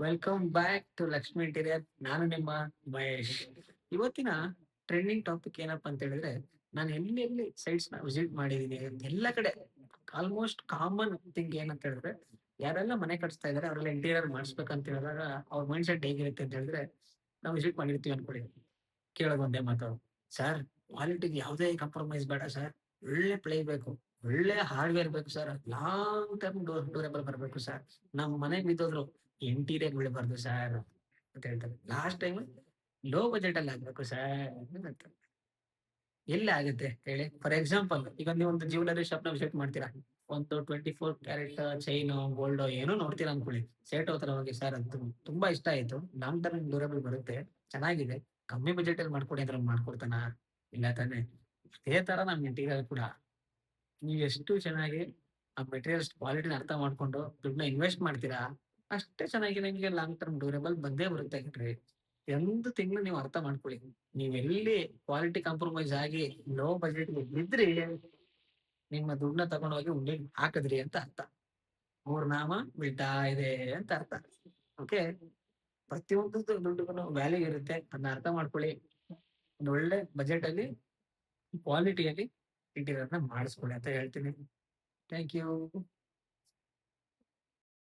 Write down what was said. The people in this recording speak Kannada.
Welcome back to Lakshmi interior. ನಾನು ನಿಮ್ಮ ಮಹೇಶ್. ಇವತ್ತಿನ ಟ್ರೆಂಡಿಂಗ್ ಟಾಪಿಕ್ ಏನಪ್ಪಾ ಅಂತ ಹೇಳಿದ್ರೆ, ನಾನು ಎಲ್ಲಿ ಸೈಟ್ಸ್ ನ ವಿಸಿಟ್ ಮಾಡಿದೀನಿ ಎಲ್ಲ ಕಡೆ ಆಲ್ಮೋಸ್ಟ್ ಕಾಮನ್ ಥಿಂಗ್ ಏನಂತ ಹೇಳಿದ್ರೆ, ಯಾರೆಲ್ಲ ಮನೆ ಕಟ್ಸ್ತಾ ಇದಾರೆ ಅವರೆಲ್ಲ ಇಂಟೀರಿಯರ್ ಮಾಡಿಸ್ಬೇಕಂತ ಹೇಳಿದಾಗ ಅವ್ರ ಮೈಂಡ್ ಸೆಟ್ ಹೇಗಿರುತ್ತೆ ಅಂತ ಹೇಳಿದ್ರೆ, ನಾವು ವಿಸಿಟ್ ಮಾಡಿರ್ತೀವಿ ಅನ್ಕೊಳ್ಳಿ, ಕೇಳೋದು ಒಂದೇ ಮಾತು, ಸರ್ ಕ್ವಾಲಿಟಿಗೆ ಯಾವುದೇ ಕಾಂಪ್ರಮೈಸ್ ಬೇಡ ಸರ್, ಒಳ್ಳೆ ಪ್ಲೇ ಬೇಕು, ಒಳ್ಳೆ ಹಾರ್ಡ್ವೇರ್ ಬೇಕು ಸರ್, ಲಾಂಗ್ ಟರ್ಮ್ ಡ್ಯೂರೇಬಲ್ ಬರಬೇಕು ಸರ್, ನಮ್ ಮನೆಗ್ ಬಿದ್ದೋದ್ರು ಇಂಟೀರಿಯರ್ ಬೀಳಬಾರ್ದು ಸರ್ ಅಂತ ಹೇಳ್ತಾರೆ. ಲಾಸ್ಟ್ ಟೈಮ್ ಲೋ ಬಜೆಟ್ ಅಲ್ಲಿ ಆಗ್ಬೇಕು ಸರ್ ಅಂತ. ಎಲ್ಲಿ ಆಗುತ್ತೆ ಹೇಳಿ? ಫಾರ್ ಎಕ್ಸಾಂಪಲ್, ಈಗ ನೀವು ಒಂದು ಜ್ಯುವೆಲರಿ ಶಾಪ್ ನ ವಿಸಿಟ್ ಮಾಡ್ತೀರಾ, ಒಂದು 24 ಕ್ಯಾರೆಟ್ ಚೈನ್ ಗೋಲ್ಡ್ ಏನೋ ನೋಡ್ತೀರಾ ಅನ್ಕೊಳ್ಳಿ, ಸೇಟ್ ಹತ್ರ ಹೋಗಿ, ಸರ್ ಅದು ತುಂಬಾ ಇಷ್ಟ ಆಯ್ತು, ಲಾಂಗ್ ಟರ್ಮ್ ಡ್ಯೂರಬಲ್ ಬರುತ್ತೆ, ಚೆನ್ನಾಗಿದೆ, ಕಮ್ಮಿ ಬಜೆಟ್ ಅಲ್ಲಿ ಮಾಡ್ಕೊಡಿ ಅಂದ್ರೆ ಮಾಡ್ಕೊಡ್ತಾನ? ಇಲ್ಲ ತಾನೆ. ಅದೇ ತರ ನಮ್ ಇಂಟೀರಿಯರ್ ಕೂಡ, ನೀವು ಎಷ್ಟು ಚೆನ್ನಾಗಿ ಆ ಮೆಟೀರಿಯಲ್ಸ್ ಕ್ವಾಲಿಟಿನ ಅರ್ಥ ಮಾಡ್ಕೊಂಡು ದುಡ್ಡನ್ನ ಇನ್ವೆಸ್ಟ್ ಮಾಡ್ತೀರಾ, ಅಷ್ಟೇ ಚೆನ್ನಾಗಿ ನಿಮಗೆ ಲಾಂಗ್ ಟರ್ಮ್ ಡ್ಯೂರೇಬಲ್ ಬಂದೇ ಬರುತ್ತೆ ಕಣ್ರಿ. ಒಂದು ತಿಂಗಳು ನೀವು ಅರ್ಥ ಮಾಡ್ಕೊಳ್ಳಿ, ನೀವ್ ಎಲ್ಲಿ ಕ್ವಾಲಿಟಿ ಕಾಂಪ್ರಮೈಸ್ ಆಗಿ ಲೋ ಬಜೆಟ್ ಬಿದ್ರಿ, ನಿಮ್ಮ ದುಡ್ಡನ್ನ ತಗೊಂಡು ಹೋಗಿ ಉಂಡಿ ಹಾಕಿದ್ರಿ ಅಂತ ಅರ್ಥ. ಮೂರ್ ನಾಮ ಬೀಳ್ತಾ ಇದೆ ಅಂತ ಅರ್ಥ. ಓಕೆ, ಪ್ರತಿಯೊಂದು ದುಡ್ಡುಗೂ ವ್ಯಾಲ್ಯೂ ಇರುತ್ತೆ, ಅದನ್ನ ಅರ್ಥ ಮಾಡ್ಕೊಳ್ಳಿ. ಒಂದು ಒಳ್ಳೆ ಬಜೆಟ್ ಅಲ್ಲಿ ಕ್ವಾಲಿಟಿಯಲ್ಲಿ ಇಂಟೀರಿಯರ್ ನ ಮಾಡಿಸ್ಕೊಳ್ಳಿ ಅಂತ ಹೇಳ್ತೀನಿ. Thank you.